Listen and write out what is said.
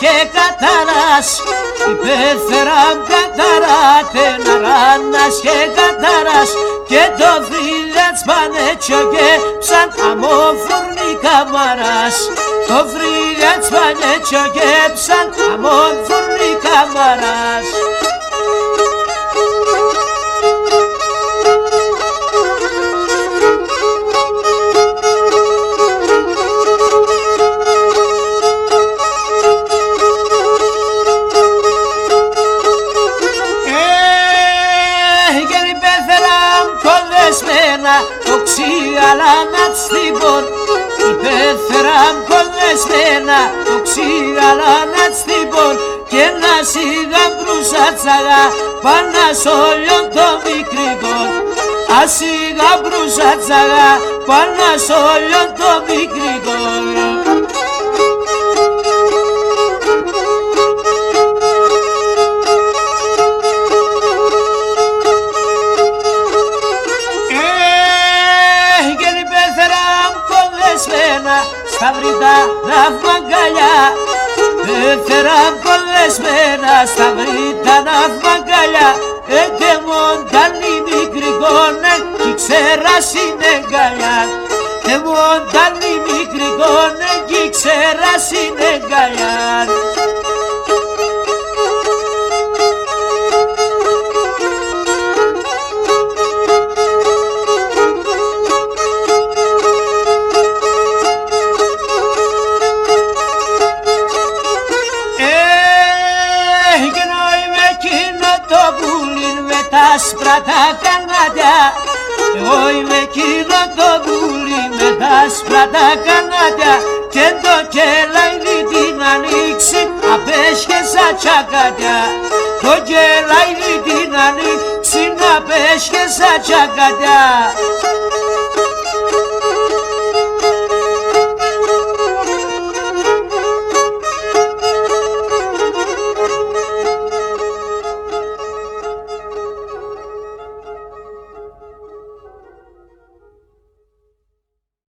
και καταράς, υπέφεραν καταράτε να ράνας και καταράς, και το βρύλιατς πάνε τσιογέψαν αμόφουρνη καμαράς. Το βρύλιατς πάνε τσιογέψαν αμόφουρνη καμαράς. Το ξύγαλανατ στην πόρ, υπέφεραν κολλεσμένα, το ξύγαλανατ στην πόρ, και ένα σιγαμπρούσα τσαγά πάνω σ' όλον το μικρικόν. Ασιγαμπρούσα τσαγά πάνω σ' όλον το μικρικόν. Στα βρύτα ναυμαγκαλιά, έφεραν κολλεσμένα στα βρύτα ναυμαγκαλιά, ετεμόνταν οι μικροί γόνε κι ξέρας είναι γκαλιά. Ετεμόνταν οι μικροί γόνε κι ξέρας είναι γκαλιά. Άσπρα τα κανάτια, εγώ είμαι εκείνο το πουλί με τα άσπρα τα κανάτια, και το κελάιδι την ανοίξει απέσχε σαν τσακάτια. Το κελάιδι την ανοίξει απέσχε σαν τσακάτια.